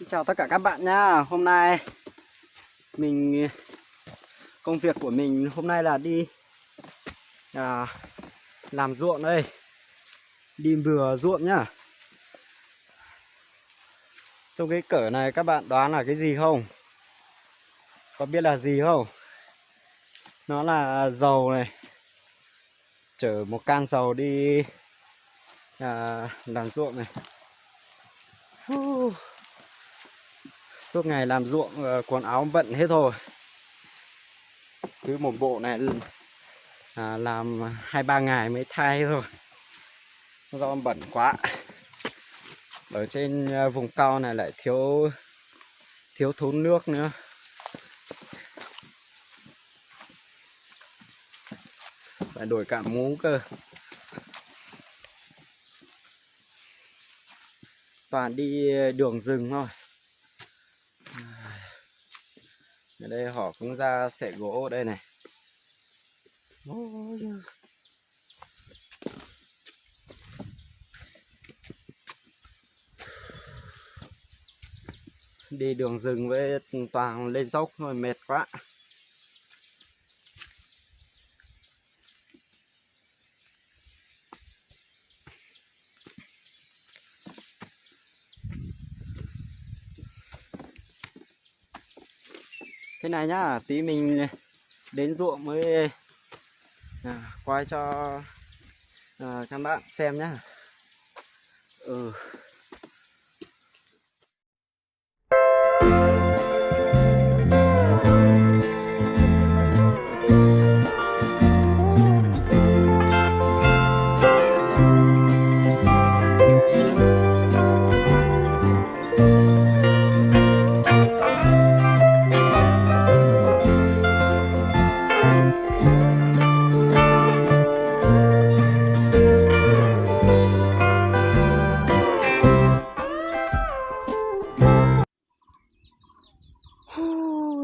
Xin chào tất cả các bạn nhá. Hôm nay công việc của mình hôm nay là đi làm ruộng đây. Đi bừa ruộng nhá. Trong cái cỡ này các bạn đoán là cái gì không? Có biết là gì không? Nó là dầu này. Chở một can dầu đi làm ruộng này. Suốt ngày làm ruộng quần áo bận hết rồi. Cứ một bộ này làm 2-3 ngày mới thay rồi. Do bẩn quá. Ở trên vùng cao này lại thiếu thốn nước nữa. Phải đổi cả mũ cơ. Toàn đi đường rừng thôi. Ở đây họ cũng ra xẻ gỗ ở đây này. Đi đường rừng với toàn lên dốc thôi, mệt quá. Thế này nhá, tí mình đến ruộng mới quay cho các bạn xem nhá.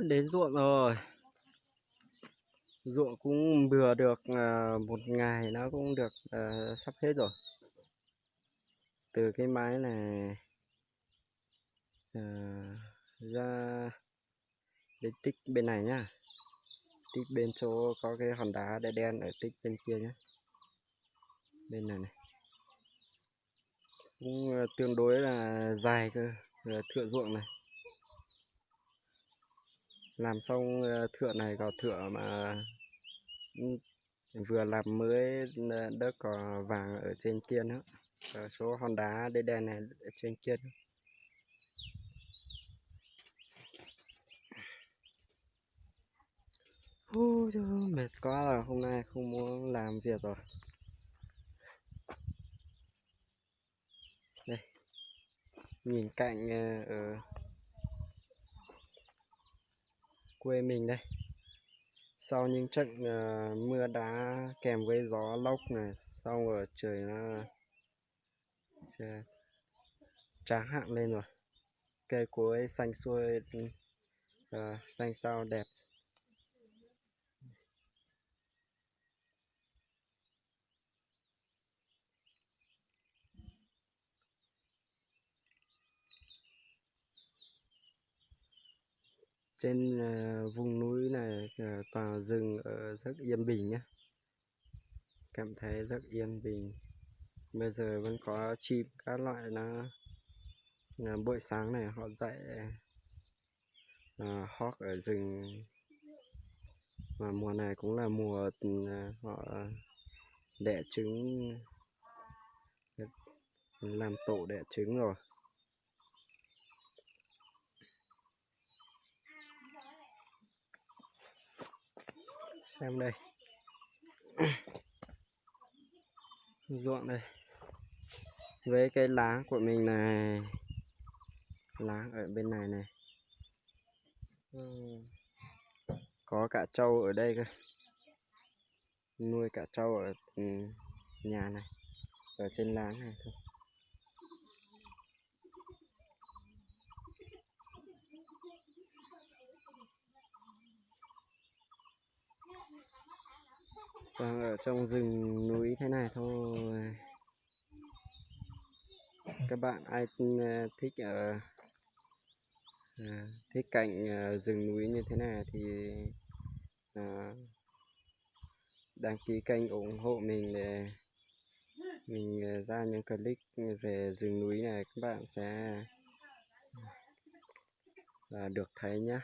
Đến ruộng rồi. Ruộng cũng bừa được một ngày nó cũng được sắp hết rồi. Từ cái mái này ra đến tích bên này nhá. Tích bên chỗ có cái hòn đá đen đen ở tích bên kia nhá. Bên này này. Cũng tương đối là dài cơ, thửa ruộng này. Làm xong thửa này có thửa mà vừa làm mới đất cỏ vàng ở trên kia nữa. Ở số hòn đá đen đen này ở trên kia nữa. Ôi trời, mệt quá rồi, hôm nay không muốn làm việc rồi. Đây, nhìn cạnh ở quê mình đây. Sau những trận mưa đá kèm với gió lốc này, xong rồi trời nó tráng hạn lên rồi. Cây cối xanh xuôi, xanh sao đẹp. Trên vùng núi này toàn rừng rất yên bình nhé. Cảm thấy rất yên bình. Bây giờ vẫn có chim các loại nó buổi sáng này họ dậy hót ở rừng. Và mùa này cũng là mùa họ đẻ trứng, làm tổ đẻ trứng rồi. Xem đây. Ruộng đây. Với cái lá của mình này, lá ở bên này này. Có cả trâu ở đây cơ. Nuôi cả trâu ở nhà này, ở trên láng này thôi. Còn ở trong rừng núi thế này thôi. Các bạn ai thích ở Thế cạnh rừng núi như thế này thì đăng ký kênh ủng hộ mình để mình ra những clip về rừng núi này các bạn sẽ được thấy nhé.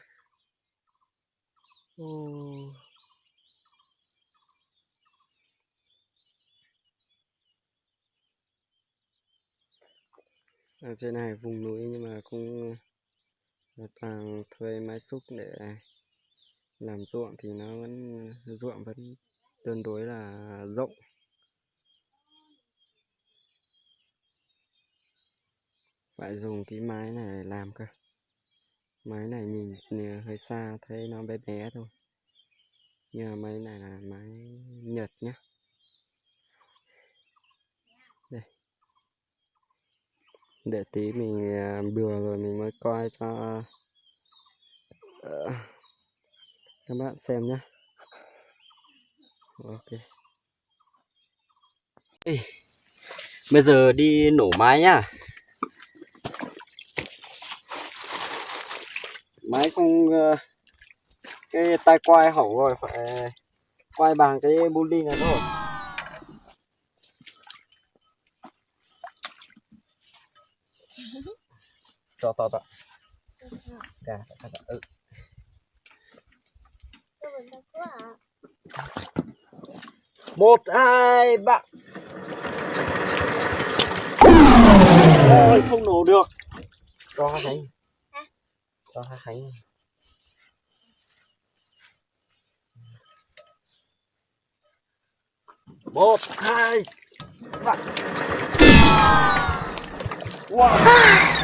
Ở trên này vùng núi nhưng mà cũng toàn thuê máy xúc để làm ruộng thì nó vẫn ruộng vẫn tương đối là rộng. Phải dùng cái máy này làm cơ. Máy này nhìn hơi xa thấy nó bé bé thôi, nhưng mà máy này là máy Nhật nhá. Đây, để tí mình bừa rồi mình mới coi cho các bạn xem nhé. Ok. Ê, bây giờ đi nổ máy nhá. Máy không cái tay quay hỏng rồi, phải quay bằng cái buli này thôi. Cho to to. Một hai ba. Ôi không nổ được. Cho Hà Khánh. Cho Hà Khánh. Một hai ba. Wow.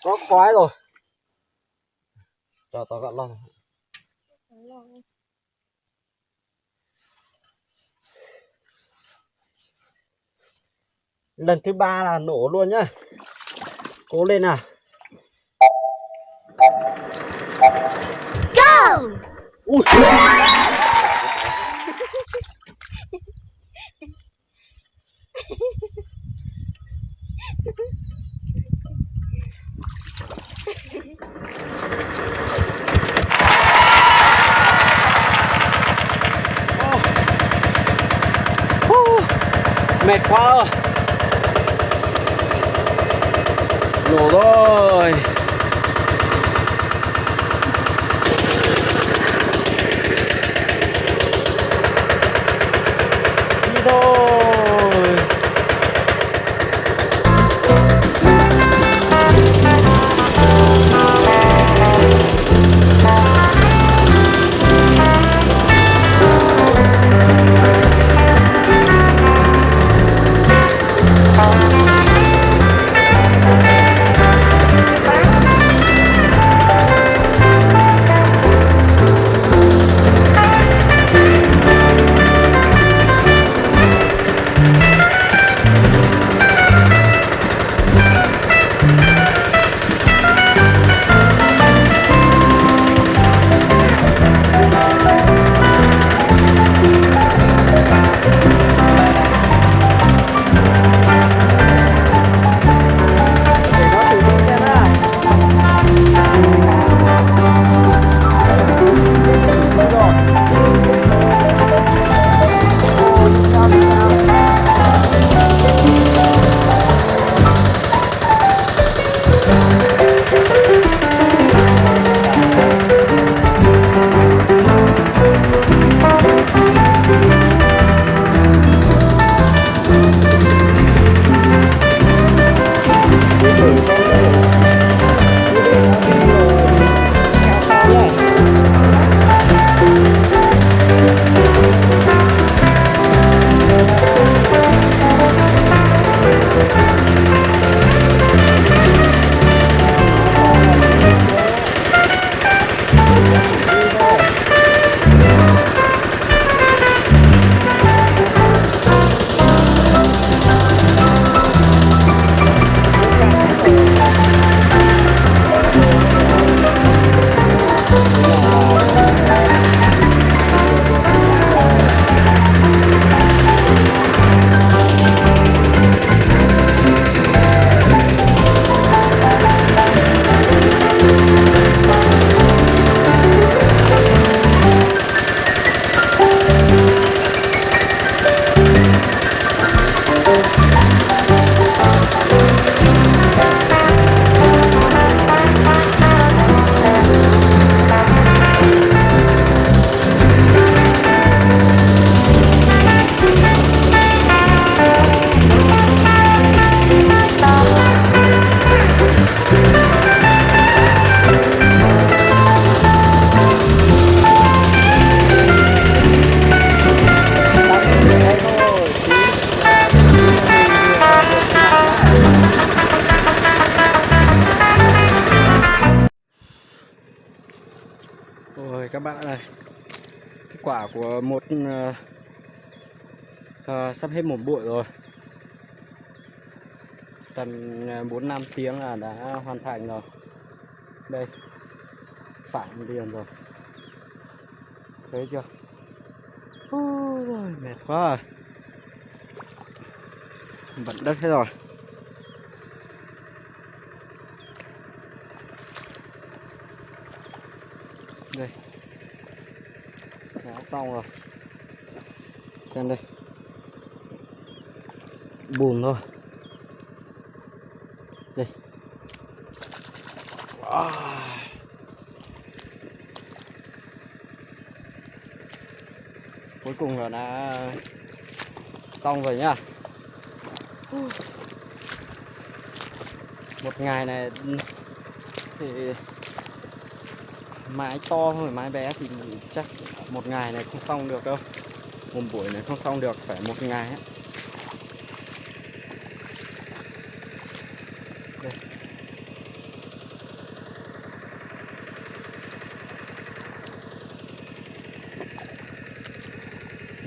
Có khói rồi. Cho gọn lon. Lần thứ 3 là nổ luôn nhá. Cố lên nào. Go. Ui. Mệt quá rồi. Nổ rồi. Đi thôi. các bạn ơi, kết quả của một sắp hết một buổi rồi, tầm 4-5 tiếng là đã hoàn thành rồi. Đây, phản liền rồi, thấy chưa? Ôi rồi, mệt quá rồi, bận đất hết rồi. Đây, đã xong rồi, xem đây, bùn thôi. Đây, cuối cùng là đã xong rồi nhá. Một ngày này thì mái to thôi, mái bé thì chắc một ngày này không xong được đâu, một buổi này không xong được, phải một ngày ấy. Đây.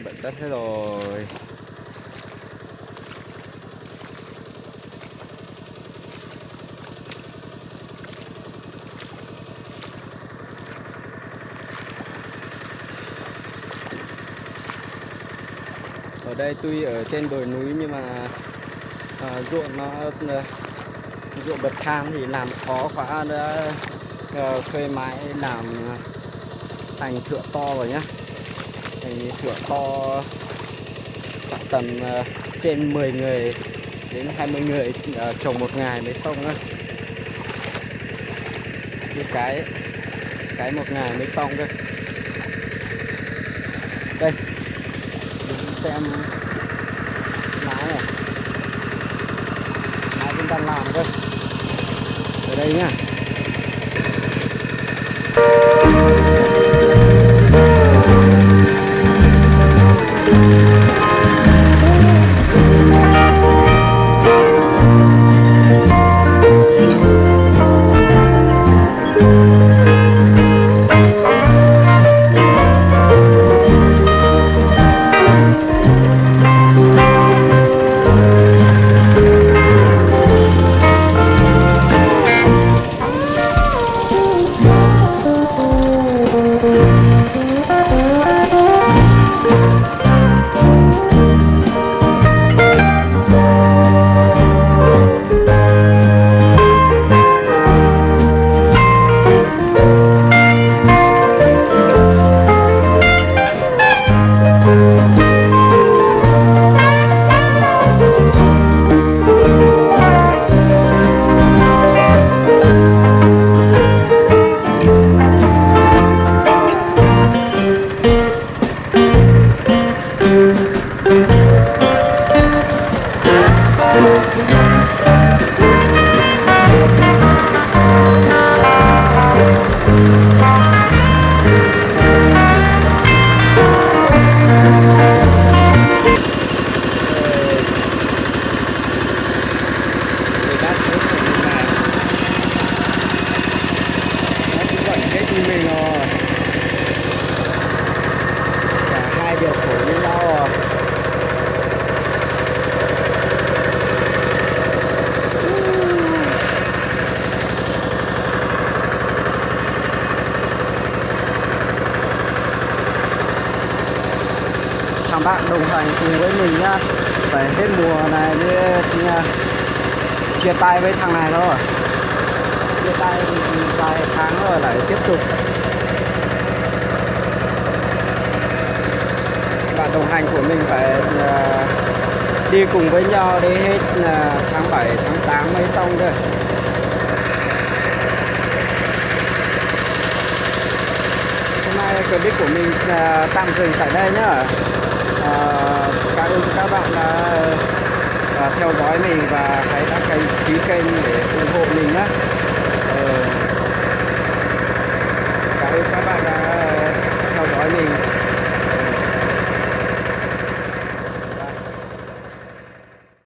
Bận đất hết rồi. Ở đây tuy ở trên đồi núi nhưng mà ruộng nó ruộng bậc thang thì làm khó quá, đã thuê máy làm thành thửa to rồi nhá, thành thửa to tầm trên 10 người đến 20 người trồng một ngày mới xong á. Như cái một ngày mới xong cơ. Đây, mình xem máy này, máy cũng đang làm cơ. Ở đây nhá. Bạn đồng hành cùng với mình nhá, phải hết mùa này mới chia tay với thằng này thôi, chia tay vài tháng rồi lại tiếp tục. Bạn đồng hành của mình phải đi cùng với nhau đến hết tháng 7, tháng 8 mới xong thôi. Hôm nay clip của mình tạm dừng tại đây nhá. Cảm ơn các bạn đã theo dõi mình và hãy đăng ký kênh để ủng hộ mình nhé.